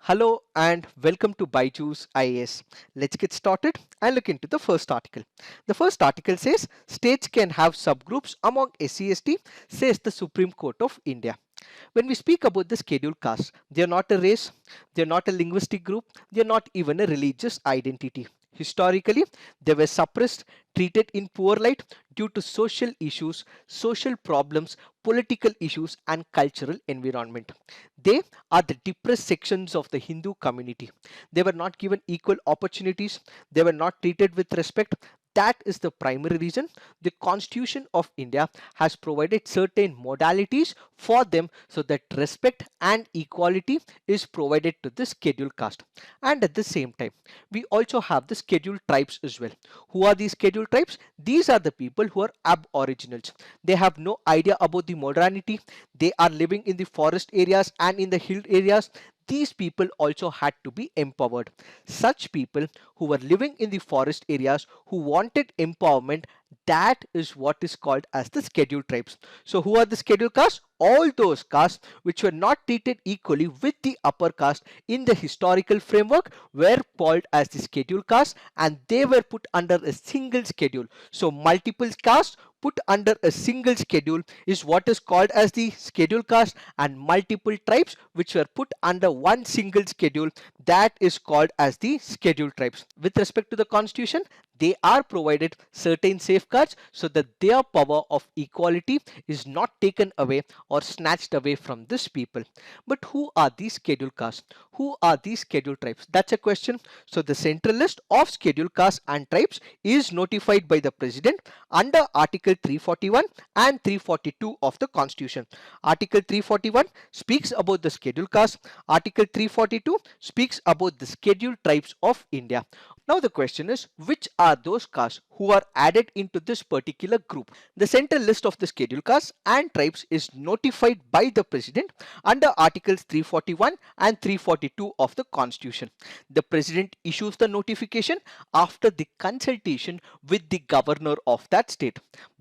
Hello and welcome to Byju's IAS. Let's get started and look into the first article. The first article says states can have subgroups among SC/ST, says the Supreme Court of India. When we speak about the scheduled caste, they are not a race, they are not a linguistic group, they are not even a religious identity. Historically, they were suppressed, treated in poor light due to social issues, social problems, political issues, and cultural environment. They are the depressed sections of the Hindu community. They were not given equal opportunities, they were not treated with respect. That is the primary reason the Constitution of India has provided certain modalities for them so that respect and equality is provided to the scheduled caste. And at the same time, we also have the scheduled tribes as well. Who are these scheduled tribes? These are the people who are aboriginals. They have no idea about the modernity. They are living in the forest areas and in the hill areas. These people also had to be empowered. Such people who were living in the forest areas who wanted empowerment, that is what is called as the scheduled tribes. So who are the scheduled castes? All those castes which were not treated equally with the upper caste in the historical framework were called as the scheduled castes, and they were put under a single schedule. So multiple castes put under a single schedule is what is called as the scheduled caste, and multiple tribes which were put under one single schedule, that is called as the scheduled tribes. With respect to the constitution, they are provided certain safeguards so that their power of equality is not taken away or snatched away from this people. But who are these scheduled castes? Who are these scheduled tribes? That's a question. So the central list of scheduled castes and tribes is notified by the president under Article 341 and 342 of the Constitution. Article 341 speaks about the scheduled caste. Article 342 speaks about the scheduled tribes of India. Now the question is, which are those castes who are added into this particular group? The central list of the scheduled castes and tribes is notified by the president under Articles 341 and 342 of the Constitution. The president issues the notification after the consultation with the governor of that state.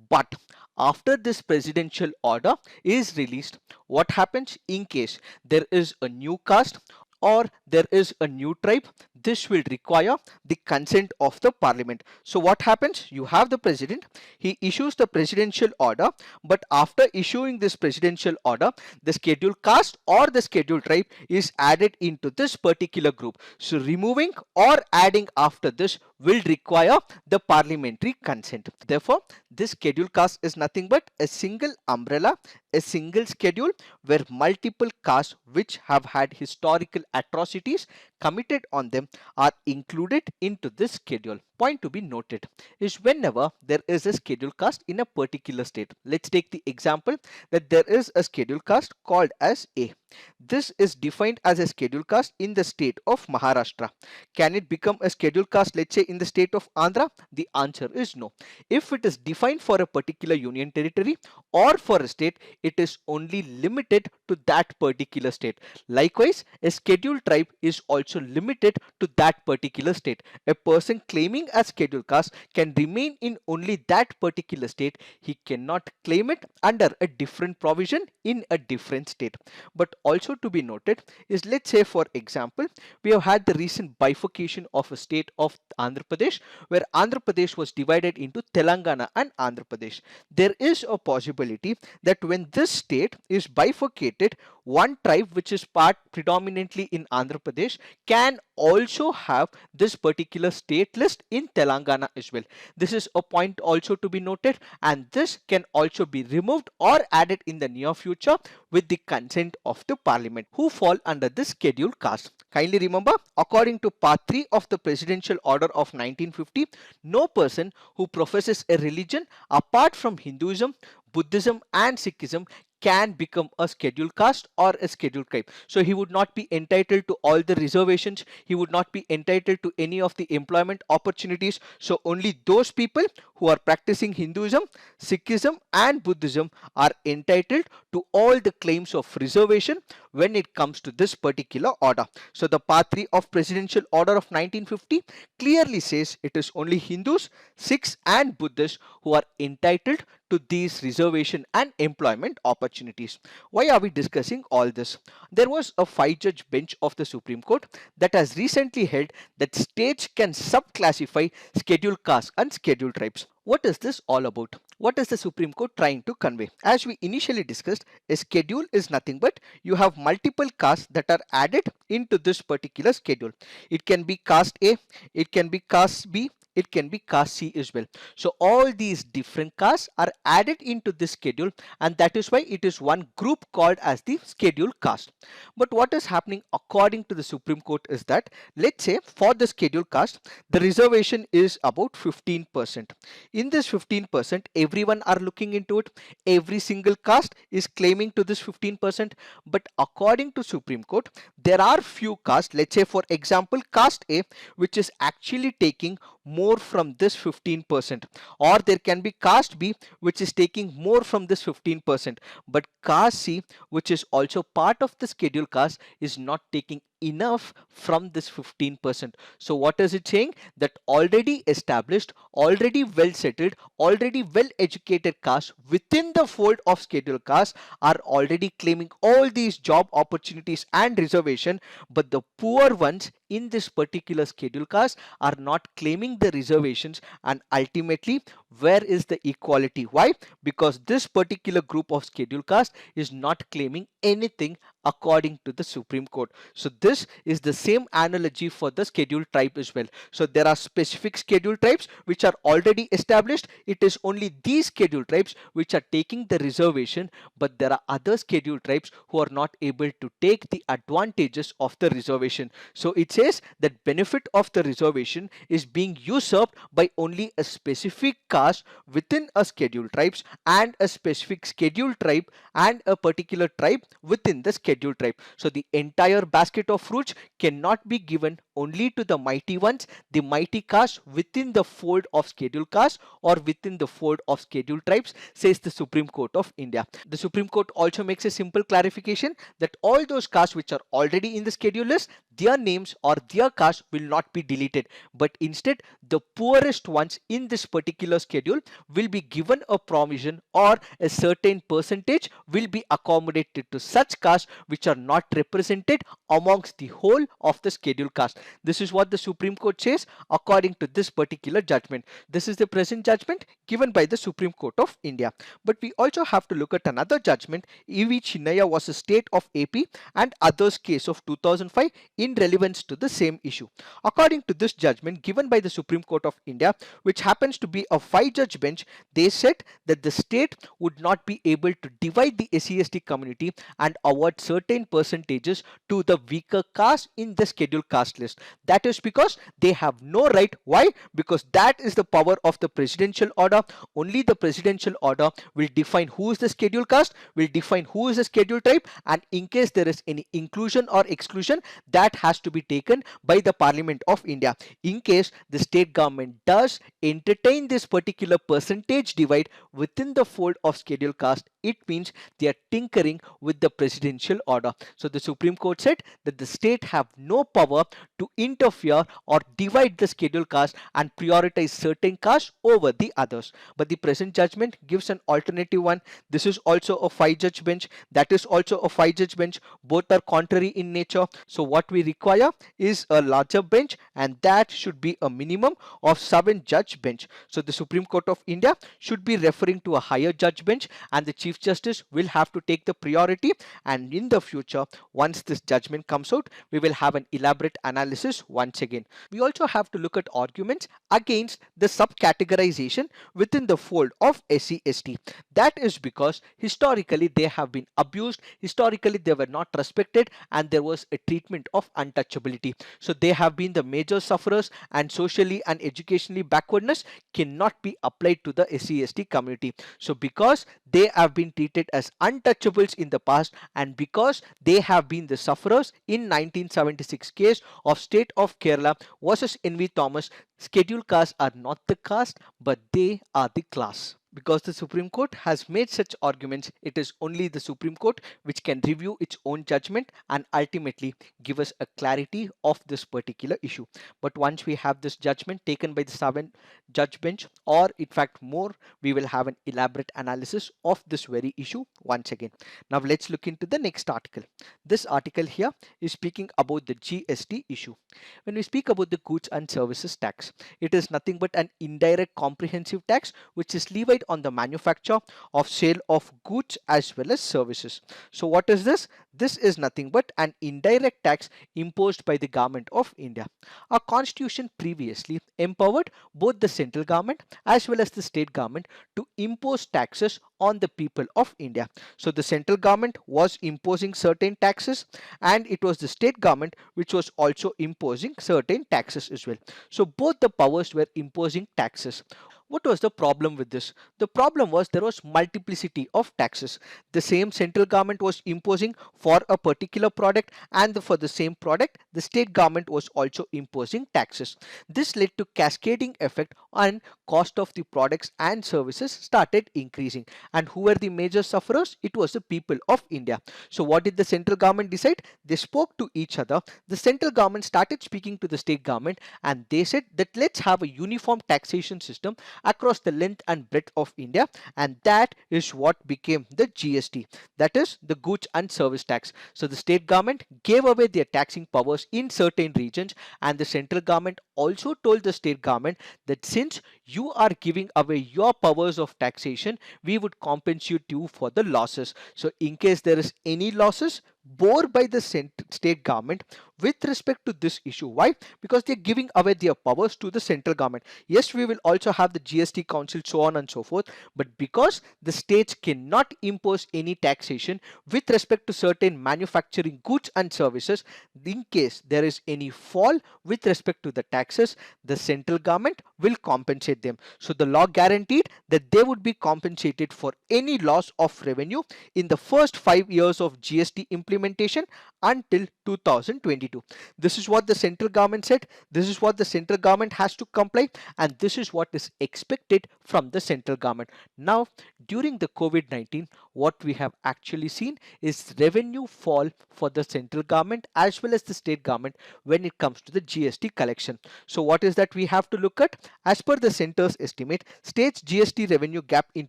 But after this presidential order is released, what happens in case there is a new caste or there is a new tribe? This will require the consent of the parliament. So what happens? You have the president, he issues the presidential order, but after issuing this presidential order, the scheduled caste or the scheduled tribe is added into this particular group. So removing or adding after this will require the parliamentary consent. Therefore, this scheduled caste is nothing but a single umbrella, a single schedule where multiple castes which have had historical atrocities committed on them are included into this schedule. Point to be noted is whenever there is a scheduled caste in a particular state. Let's take the example that there is a scheduled caste called as A. This is defined as a scheduled caste in the state of Maharashtra. Can it become a scheduled caste, let's say, in the state of Andhra? The answer is no. If it is defined for a particular union territory or for a state, it is only limited to that particular state. Likewise, a scheduled tribe is also limited to that particular state. A person claiming a scheduled caste can remain in only that particular state. He cannot claim it under a different provision in a different state. But also to be noted is, let's say for example, we have had the recent bifurcation of a state of Andhra Pradesh, where Andhra Pradesh was divided into Telangana and Andhra Pradesh. There is a possibility that when this state is bifurcated, one tribe which is part predominantly in Andhra Pradesh can also have this particular state list in Telangana as well. This is a point also to be noted, and this can also be removed or added in the near future with the consent of the parliament, who fall under this scheduled caste. Kindly remember, according to part 3 of the presidential order of 1950, no person who professes a religion apart from Hinduism, Buddhism and Sikhism can become a scheduled caste or a scheduled tribe. So he would not be entitled to all the reservations, he would not be entitled to any of the employment opportunities. So only those people who are practicing Hinduism, Sikhism and Buddhism are entitled to all the claims of reservation when it comes to this particular order. So the Part 3 of Presidential Order of 1950 clearly says it is only Hindus, Sikhs and Buddhists who are entitled to these reservation and employment opportunities. Why are we discussing all this? There was a 5-judge bench of the Supreme Court that has recently held that states can subclassify scheduled castes and scheduled tribes. What is this all about? What is the Supreme Court trying to convey? As we initially discussed, a schedule is nothing but you have multiple castes that are added into this particular schedule. It can be caste A, it can be caste B, it can be caste C as well. So all these different castes are added into this schedule, and that is why it is one group called as the scheduled caste. But what is happening according to the Supreme Court is that, let's say for the scheduled caste, the reservation is about 15%. In this 15%, everyone are looking into it. Every single caste is claiming to this 15%. But according to Supreme Court, there are few castes, let's say for example caste A, which is actually taking more from this 15%, or there can be caste B which is taking more from this 15%, but caste C, which is also part of the scheduled caste, is not taking enough from this 15%. So what is it saying? That already established, already well settled, already well educated caste within the fold of scheduled caste are already claiming all these job opportunities and reservation, but the poor ones in this particular scheduled caste are not claiming the reservations, and ultimately where is the equality? Why? Because this particular group of scheduled caste is not claiming anything according to the Supreme Court. So this is the same analogy for the scheduled tribe as well. So there are specific scheduled tribes which are already established. It is only these scheduled tribes which are taking the reservation, but there are other scheduled tribes who are not able to take the advantages of the reservation. So it says that benefit of the reservation is being usurped by only a specific caste within a scheduled tribes, and a specific scheduled tribe and a particular tribe within the scheduled tribe. So the entire basket of fruits cannot be given only to the mighty ones, the mighty caste within the fold of scheduled caste or within the fold of scheduled tribes, says the Supreme Court of India. The Supreme Court also makes a simple clarification that all those castes which are already in the schedule list, their names or their caste will not be deleted, but instead the poorest ones in this particular schedule will be given a provision, or a certain percentage will be accommodated to such castes which are not represented amongst the whole of the scheduled caste. This is what the Supreme Court says according to this particular judgment. This is the present judgment given by the Supreme Court of India. But we also have to look at another judgment, E.V. Chinnaya versus State of AP and others case of 2005 in relevance to the same issue. According to this judgment given by the Supreme Court of India, which happens to be a 5-judge bench, they said that the state would not be able to divide the SC/ST community and award certain percentages to the weaker caste in the scheduled caste list. That is because they have no right. Why? Because that is the power of the presidential order. Only the presidential order will define who is the scheduled caste, will define who is the scheduled tribe, and in case there is any inclusion or exclusion, that has to be taken by the Parliament of India. In case the state government does entertain this particular percentage divide within the fold of scheduled caste, it means they are tinkering with the presidential order. So the Supreme Court said that the state have no power to interfere or divide the scheduled caste and prioritize certain castes over the others. But the present judgment gives an alternative one. This is also a 5-judge bench, that is also a 5-judge bench. Both are contrary in nature. So what we require is a larger bench, and that should be a minimum of 7-judge bench. So the Supreme Court of India should be referring to a higher judge bench, and the Chief Justice will have to take the priority. And in the future, once this judgment comes out, we will have an elaborate analysis once again. We also have to look at arguments against the subcategorization within the fold of SC/ST. That is because historically they have been abused, historically they were not respected, and there was a treatment of untouchability. So they have been the major sufferers, and socially and educationally backwardness cannot be applied to the SC/ST community. So because they have been treated as untouchables in the past, and because they have been the sufferers in 1976 case of State of Kerala versus N.V. Thomas, Scheduled castes are not the caste, but they are the class. Because the Supreme Court has made such arguments, it is only the Supreme Court which can review its own judgment and ultimately give us a clarity of this particular issue. But once we have this judgment taken by the 7 judge bench, or in fact more, we will have an elaborate analysis of this very issue once again. Now let's look into the next article. This article here is speaking about the GST issue. When we speak about the goods and services tax, it is nothing but an indirect comprehensive tax which is levied on the manufacture of sale of goods as well as services. So what is this? This is nothing but an indirect tax imposed by the government of India. Our constitution previously empowered both the central government as well as the state government to impose taxes on the people of India. So the central government was imposing certain taxes, and it was the state government which was also imposing certain taxes as well. So both the powers were imposing taxes. What was the problem with this? The problem was there was multiplicity of taxes. The same central government was imposing for a particular product, and for the same product the state government was also imposing taxes. This led to cascading effect, and cost of the products and services started increasing. And who were the major sufferers? It was the people of India. So what did the central government decide? They spoke to each other. The central government started speaking to the state government, and they said that let's have a uniform taxation system across the length and breadth of India, and that is what became the GST, that is the goods and service tax. So the state government gave away their taxing powers in certain regions, and the central government also told the state government that since you are giving away your powers of taxation, we would compensate you for the losses. So in case there is any losses bore by the state government with respect to this issue. Why? Because they're giving away their powers to the central government. Yes, we will also have the GST council, so on and so forth, but because the states cannot impose any taxation with respect to certain manufacturing goods and services, in case there is any fall with respect to the taxes, the central government will compensate them. So the law guaranteed that they would be compensated for any loss of revenue in the first 5 years of GST implementation until 2022. This is what the central government said. This is what the central government has to comply, and this is what is expected from the central government. Now, during the COVID-19, what we have actually seen is revenue fall for the central government as well as the state government when it comes to the GST collection. So what is that we have to look at? As per the center's estimate, state's GST revenue gap in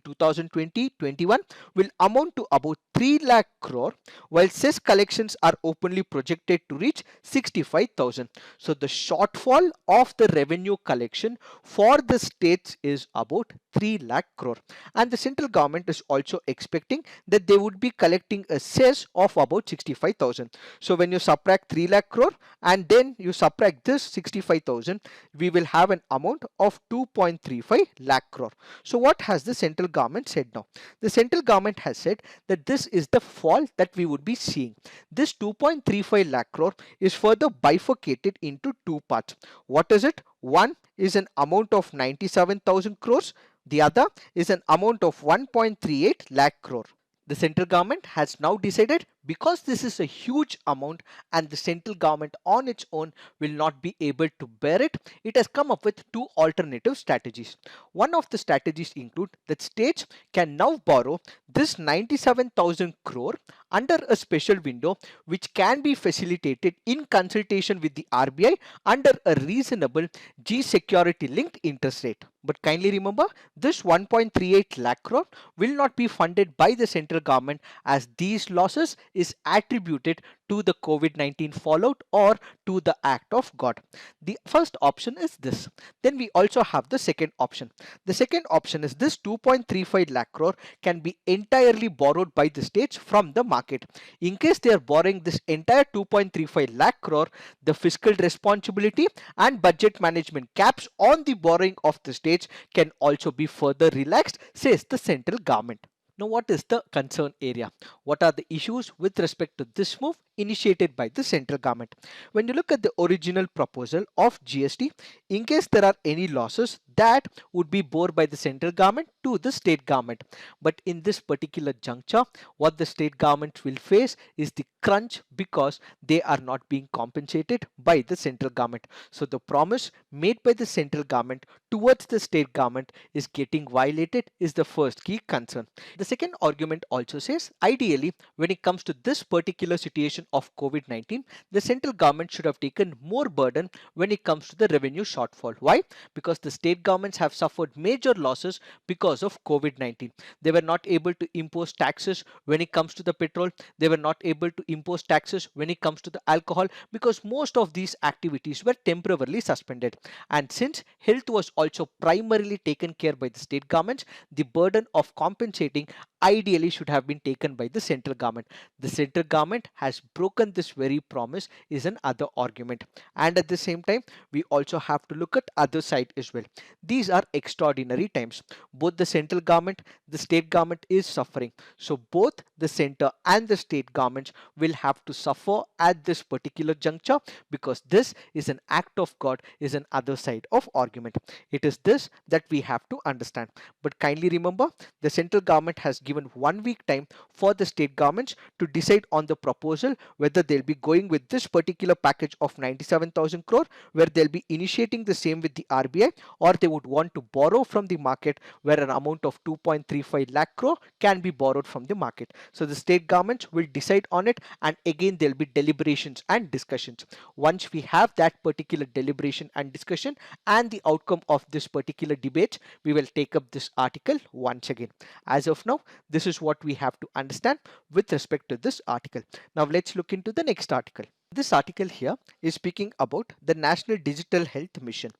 2020-21 will amount to about 3 lakh crore, while cess collections are openly projected to reach 65,000. So the shortfall of the revenue collection for the states is about 3 lakh crore, and the central government is also expecting that they would be collecting a cess of about 65,000. So when you subtract 3 lakh crore and then you subtract this 65,000, we will have an amount of 2.35 lakh crore. So what has the central government said now? The central government has said that this is the fall that we would be seeing. This 2.35 lakh crore is further bifurcated into two parts. What is it? One is an amount of 97,000 crores. The other is an amount of 1.38 lakh crore. The central government has now decided, because this is a huge amount and the central government on its own will not be able to bear it, it has come up with two alternative strategies. One of the strategies include that states can now borrow this 97,000 crore under a special window which can be facilitated in consultation with the RBI under a reasonable G security linked interest rate. But kindly remember, this 1.38 lakh crore will not be funded by the central government, as these losses is attributed to the COVID-19 fallout or to the act of God. The first option is this. Then we also have the second option. The second option is this 2.35 lakh crore can be entirely borrowed by the states from the market. In case they are borrowing this entire 2.35 lakh crore, the fiscal responsibility and budget management caps on the borrowing of the states can also be further relaxed, says the central government. Now, what is the concern area? What are the issues with respect to this move? initiated by the central government. When you look at the original proposal of GST, in case there are any losses, that would be bore by the central government to the state government. But in this particular juncture, what the state government will face is the crunch because they are not being compensated by the central government. So the promise made by the central government towards the state government is getting violated is the first key concern. The second argument also says, ideally, when it comes to this particular situation of COVID-19, the central government should have taken more burden when it comes to the revenue shortfall. Why? Because the state governments have suffered major losses because of COVID-19. They were not able to impose taxes when it comes to the petrol. They were not able to impose taxes when it comes to the alcohol because most of these activities were temporarily suspended. And since health was also primarily taken care by the state governments, the burden of compensating ideally should have been taken by the central government. The central government has broken this very promise is an other argument. And at the same time, we also have to look at other side as well. These are extraordinary times. Both the central government, the state government is suffering. So both the center and the state governments will have to suffer at this particular juncture because this is an act of God is an other side of argument. It is this that we have to understand. But kindly remember, the central government has given 1 week time for the state governments to decide on the proposal whether they'll be going with this particular package of 97,000 crore where they'll be initiating the same with the RBI, or they would want to borrow from the market where an amount of 2.35 lakh crore can be borrowed from the market. So the state governments will decide on it, and again there'll be deliberations and discussions. Once we have that particular deliberation and discussion and the outcome of this particular debate, we will take up this article once again. As of now, this is what we have to understand with respect to this article. Now let's look into the next article. This article here is speaking about the National Digital Health Mission.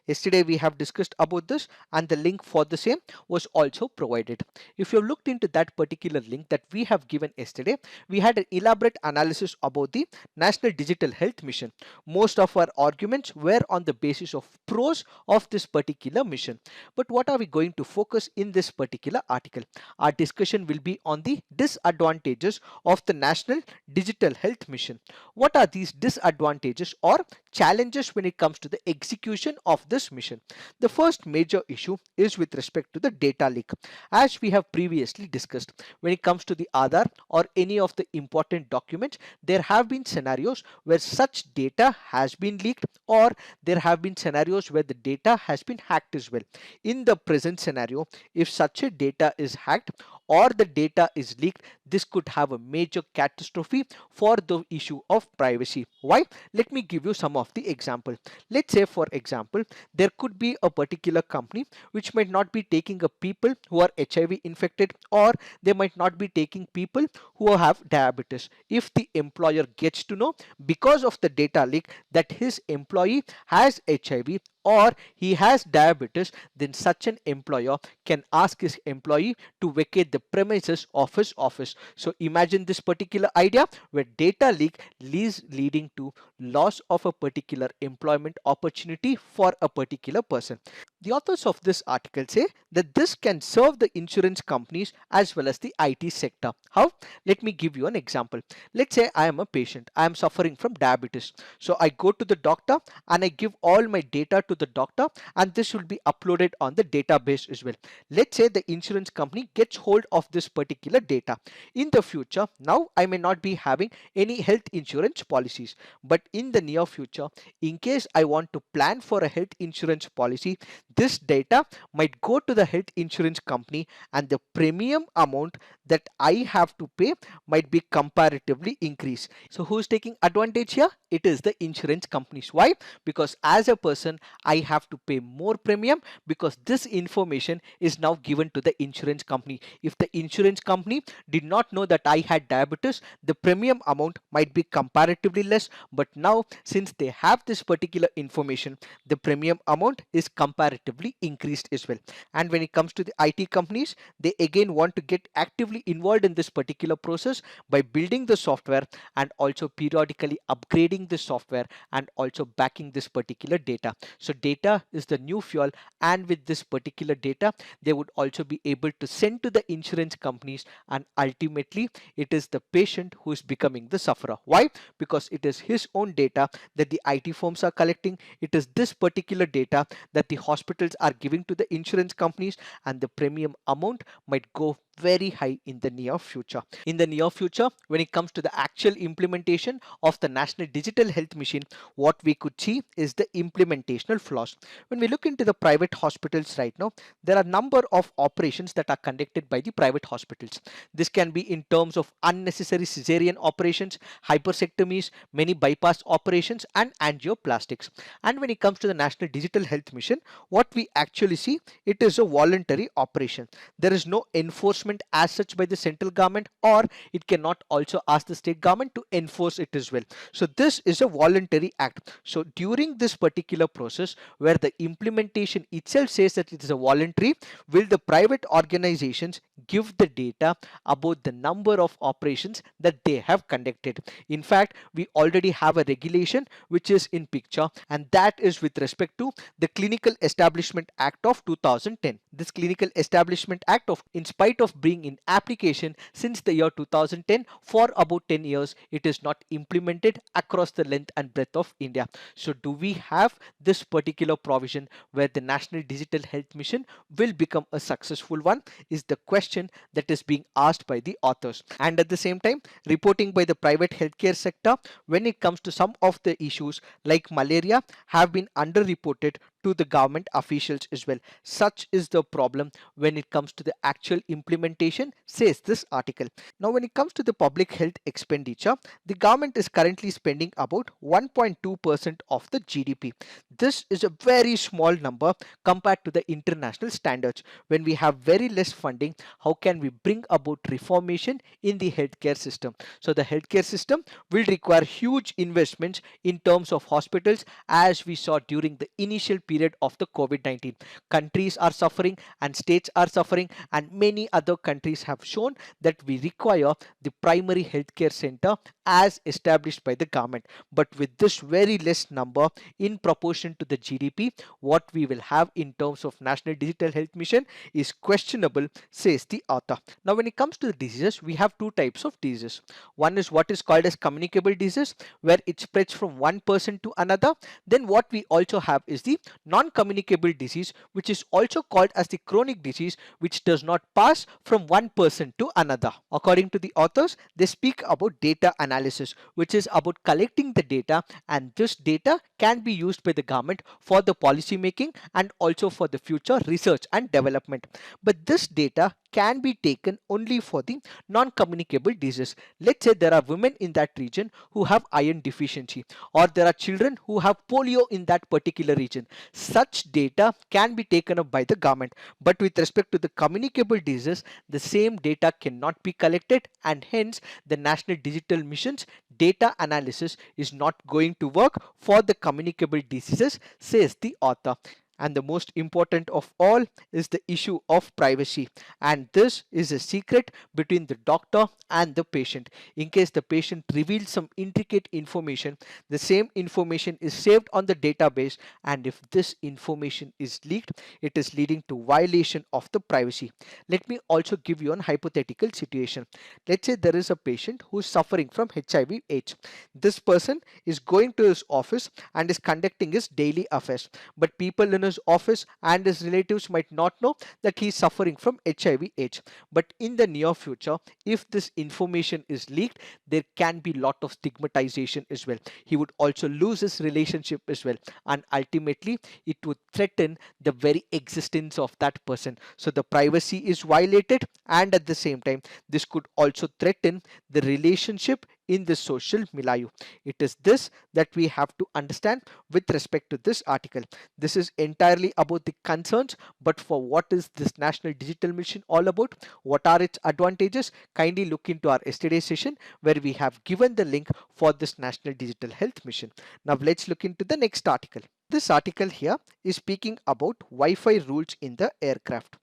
Yesterday we have discussed about this and the link for the same was also provided. If you have looked into that particular link that we have given yesterday, we had an elaborate analysis about the National Digital Health Mission. Most of our arguments were on the basis of pros of this particular mission. But what are we going to focus in this particular article? Our discussion will be on the disadvantages of the National Digital Health Mission. What are these disadvantages or challenges when it comes to the execution of this mission? The first major issue is with respect to the data leak. As we have previously discussed, when it comes to the Aadhaar or any of the important documents, there have been scenarios where such data has been leaked, or there have been scenarios where the data has been hacked as well. In the present scenario, if such a data is hacked or the data is leaked, this could have a major catastrophe for the issue of privacy. Why? Let me give you some of the example. Let's say, for example, there could be a particular company which might not be taking a people who are HIV infected, or they might not be taking people who have diabetes. If the employer gets to know because of the data leak that his employee has HIV or he has diabetes, then such an employer can ask his employee to vacate the premises of his office. So imagine this particular idea where data leak is leading to loss of a particular employment opportunity for a particular person. The authors of this article say that this can serve the insurance companies as well as the IT sector. How? Let me give you an example. Let's say I am a patient. I am suffering from diabetes. So I go to the doctor and I give all my data to the doctor, and this will be uploaded on the database as well. Let's say the insurance company gets hold of this particular data. In the future, now I may not be having any health insurance policies, but in the near future, in case I want to plan for a health insurance policy, this data might go to the health insurance company, and the premium amount that I have to pay might be comparatively increased. So who's taking advantage here? It is the insurance companies. Why? Because as a person, I have to pay more premium because this information is now given to the insurance company. If the insurance company did not know that I had diabetes, the premium amount might be comparatively less, but now since they have this particular information, the premium amount is comparatively increased as well. And when it comes to the IT companies, they again want to get actively involved in this particular process by building the software and also periodically upgrading the software and also backing this particular data. So data is the new fuel, and with this particular data they would also be able to send to the insurance companies, and ultimately it is the patient who is becoming the sufferer. Why? Because it is his own data that the IT firms are collecting. It is this particular data that the hospitals are giving to the insurance companies, and the premium amount might go very high in the near future. In the near future, when it comes to the actual implementation of the National Digital Health Mission, what we could see is the implementational flaws. When we look into the private hospitals right now, there are a number of operations that are conducted by the private hospitals. This can be in terms of unnecessary cesarean operations, hypersectomies, many bypass operations, and angioplastics. And when it comes to the National Digital Health Mission, what we actually see, it is a voluntary operation. There is no enforcement as such by the central government, or it cannot also ask the state government to enforce it as well. So this is a voluntary act. So during this particular process where the implementation itself says that it is a voluntary, will the private organizations give the data about the number of operations that they have conducted? In fact, we already have a regulation which is in picture, and that is with respect to the Clinical Establishment Act of 2010. This Clinical Establishment Act, of in spite of being in application since the year 2010 for about 10 years, it is not implemented across the length and breadth of India. So do we have this particular provision where the National Digital Health Mission will become a successful one, is the question that is being asked by the authors. And at the same time, reporting by the private healthcare sector when it comes to some of the issues like malaria have been underreported to the government officials as well. Such is the problem when it comes to the actual implementation, says this article. Now, when it comes to the public health expenditure, the government is currently spending about 1.2% of the GDP. This is a very small number compared to the international standards. When we have very less funding, how can we bring about reformation in the healthcare system? So the healthcare system will require huge investments in terms of hospitals, as we saw during the initial period of the COVID-19. Countries are suffering and states are suffering, and many other countries have shown that we require the primary healthcare center as established by the government. But with this very less number in proportion to the GDP, what we will have in terms of National Digital Health Mission is questionable, says the author. Now, when it comes to the diseases, we have two types of diseases. One is what is called as communicable disease, where it spreads from one person to another. Then what we also have is the non-communicable disease, which is also called as the chronic disease, which does not pass from one person to another. According to the authors, they speak about data analysis, which is about collecting the data, and this data can be used by the government for the policy making and also for the future research and development. But this data can be taken only for the non-communicable diseases. Let's say there are women in that region who have iron deficiency, or there are children who have polio in that particular region. Such data can be taken up by the government. But with respect to the communicable diseases, the same data cannot be collected, and hence the National Digital Mission's data analysis is not going to work for the communicable diseases, says the author. And the most important of all is the issue of privacy, and this is a secret between the doctor and the patient. In case the patient reveals some intricate information, the same information is saved on the database, and if this information is leaked, it is leading to violation of the privacy. Let me also give you an hypothetical situation. Let's say there is a patient who is suffering from HIV/AIDS. This person is going to his office and is conducting his daily affairs, but people in his office and his relatives might not know that he is suffering from HIV/AIDS. But in the near future, if this information is leaked, there can be lot of stigmatization as well. He would also lose his relationship as well, and ultimately it would threaten the very existence of that person. So the privacy is violated, and at the same time this could also threaten the relationship in this social milieu. It is this that we have to understand with respect to this article. This is entirely about the concerns, but for what is this National Digital Mission all about? What are its advantages? Kindly look into our yesterday session where we have given the link for this National Digital Health Mission. Now let's look into the next article. This article here is speaking about Wi-Fi rules in the aircraft.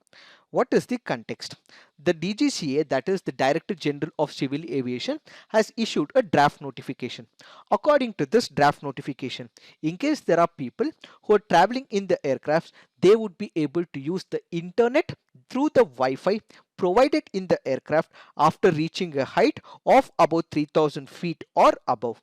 What is the context? The DGCA, that is the Director General of Civil Aviation, has issued a draft notification. According to this draft notification, in case there are people who are traveling in the aircrafts, they would be able to use the internet through the Wi-Fi provided in the aircraft after reaching a height of about 3000 feet or above.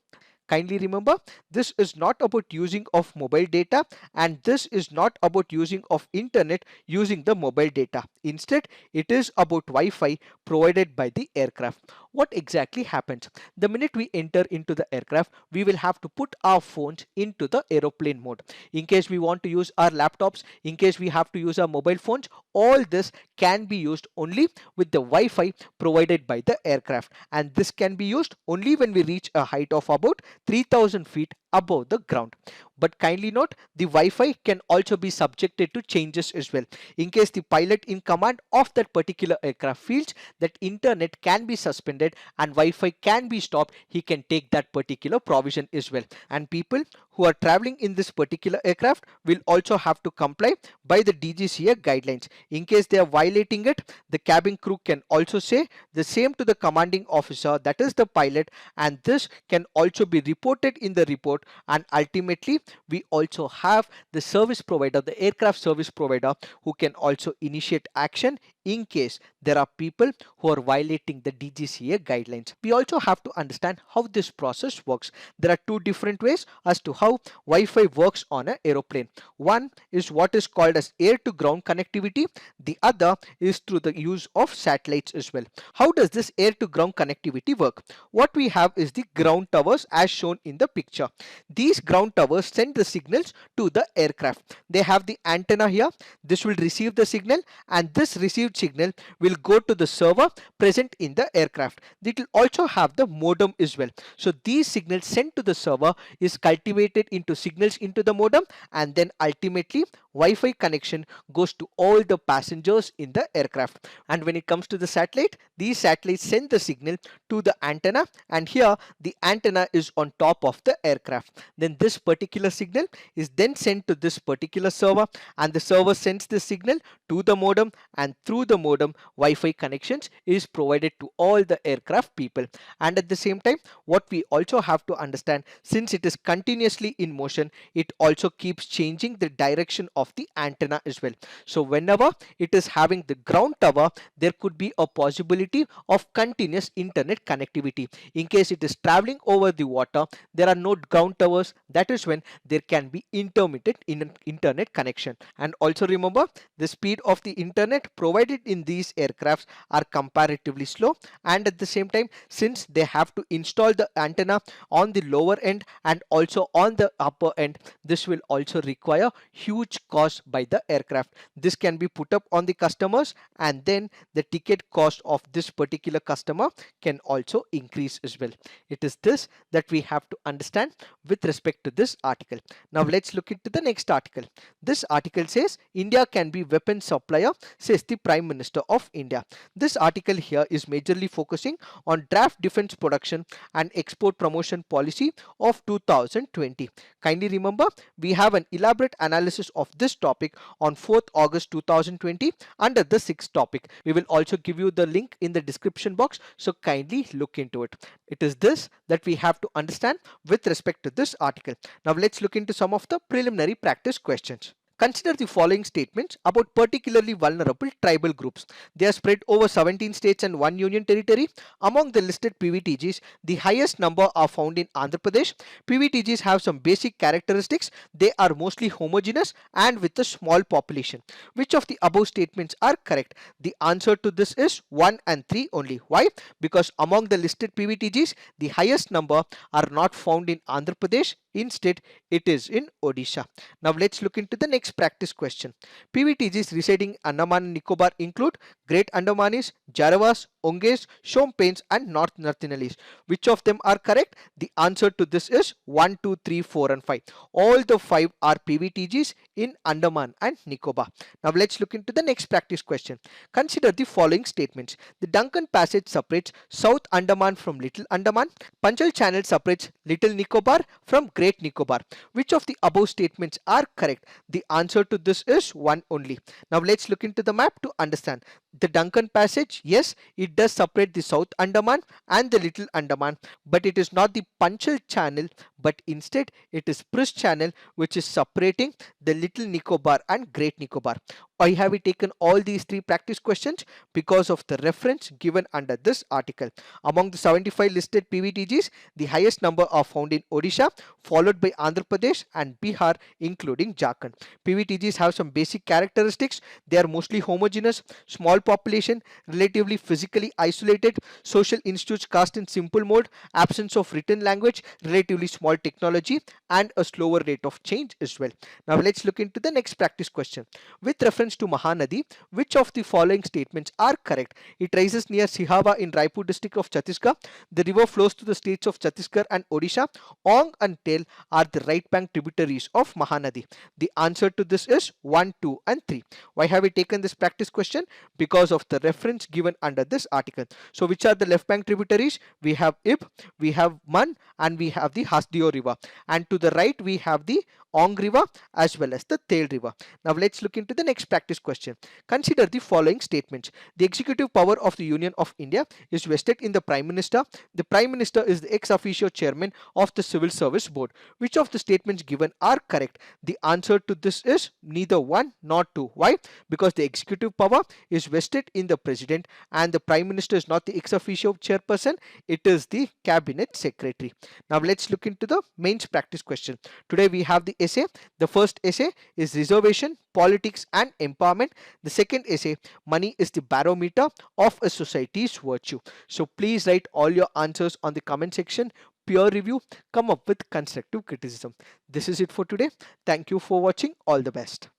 Kindly remember, this is not about using of mobile data, and this is not about using of internet using the mobile data. Instead, it is about Wi-Fi provided by the aircraft. What exactly happens? The minute we enter into the aircraft, we will have to put our phones into the aeroplane mode. In case we want to use our laptops, in case we have to use our mobile phones, all this can be used only with the Wi-Fi provided by the aircraft, and this can be used only when we reach a height of about 3000 feet above the ground. But kindly note, the Wi-Fi can also be subjected to changes as well. In case the pilot in command of that particular aircraft feels that internet can be suspended and Wi-Fi can be stopped, he can take that particular provision as well. And people who are traveling in this particular aircraft will also have to comply by the DGCA guidelines. In case they are violating it, the cabin crew can also say the same to the commanding officer, that is the pilot, and this can also be reported in the report. And ultimately, we also have the service provider, the aircraft service provider, who can also initiate action in case there are people who are violating the DGCA guidelines. We also have to understand how this process works. There are two different ways as to how Wi-Fi works on an aeroplane. One is what is called as air to ground connectivity. The other is through the use of satellites as well. How does this air to ground connectivity work? What we have is the ground towers as shown in the picture. These ground towers send the signals to the aircraft. They have the antenna here. This will receive the signal, and this received signal will go to the server present in the aircraft. It will also have the modem as well. So these signals sent to the server is cultivated into signals into the modem, and then ultimately Wi-Fi connection goes to all the passengers in the aircraft. And when it comes to the satellite, these satellites send the signal to the antenna, and here the antenna is on top of the aircraft. Then this particular signal is then sent to this particular server, and the server sends the signal to the modem, and through the modem Wi-Fi connections is provided to all the aircraft people. And at the same time, what we also have to understand, since it is continuously in motion, it also keeps changing the direction of the antenna as well. So whenever it is having the ground tower, there could be a possibility of continuous internet connectivity. In case it is traveling over the water, there are no ground towers. That is when there can be intermittent internet connection. And also remember, the speed of the internet provided in these aircrafts are comparatively slow, and at the same time, since they have to install the antenna on the lower end and also on the upper end, this will also require huge cost by the aircraft. This can be put up on the customers, and then the ticket cost of this particular customer can also increase as well. It is this that we have to understand with respect to this article. Now let's look into the next article. This article says India can be weapon supplier, says the Prime Minister of India. This article here is majorly focusing on draft defense production and export promotion policy of 2020. Kindly remember, we have an elaborate analysis of this topic on 4th August 2020 under the 6th topic. We will also give you the link in the description box, so kindly look into it. It is this that we have to understand with respect to this article. Now let's look into some of the preliminary practice questions. Consider the following statements about particularly vulnerable tribal groups. They are spread over 17 states and 1 union territory. Among the listed PVTGs, the highest number are found in Andhra Pradesh. PVTGs have some basic characteristics. They are mostly homogeneous and with a small population. Which of the above statements are correct? The answer to this is 1 and 3 only. Why? Because among the listed PVTGs, the highest number are not found in Andhra Pradesh, Instead, it is in Odisha. Now let's look into the next practice question. PVTGs residing Andaman and Nicobar include Great Andamanis, Jaravas, Onges, Shompens and North Nartinalis. Which of them are correct? The answer to this is 1, 2, 3, 4 and 5. All the 5 are PVTGs in Andaman and Nicobar. Now let's look into the next practice question. Consider the following statements. The Duncan Passage separates South Andaman from Little Andaman. Panchal Channel separates Little Nicobar from Great Nicobar. Which of the above statements are correct? The answer to this is one only. Now let's look into the map to understand. The Duncan Passage, yes, it does separate the South Andaman and the Little Andaman, but it is not the Panchal Channel, but instead it is Pris Channel which is separating the Little Nicobar and Great Nicobar. Why have we taken all these 3 practice questions? Because of the reference given under this article. Among the 75 listed PVTGs, the highest number are found in Odisha, followed by Andhra Pradesh and Bihar, including Jharkhand. PVTGs have some basic characteristics. They are mostly homogeneous, small population, relatively physically isolated, social institutes cast in simple mode, absence of written language, relatively small technology, and a slower rate of change as well. Now let's look into the next practice question. With reference to Mahanadi, which of the following statements are correct? It rises near Sihava in Raipur district of Chhattisgarh. The river flows to the states of Chhattisgarh and Odisha. Ong and Tel are the right bank tributaries of Mahanadi. The answer to this is 1, 2 and 3. Why have we taken this practice question? Because of the reference given under this article. So which are the left bank tributaries? We have Ib, we have Man and we have the Hasdeo river. And to the right we have the Ong river as well as the Tel river. Now let's look into the next practice question. Consider the following statements. The executive power of the Union of India is vested in the Prime Minister. The Prime Minister is the ex officio chairman of the Civil Service Board. Which of the statements given are correct? The answer to this is neither 1 nor 2. Why? Because the executive power is vested in the President and the Prime Minister is not the ex officio chairperson, it is the Cabinet Secretary. Now let's look into the mains practice question. Today we have the essay. The first essay is reservation, politics and empowerment. The second essay, money is the barometer of a society's virtue. So please write all your answers on the comment section, peer review, come up with constructive criticism. This is it for today. Thank you for watching. All the best.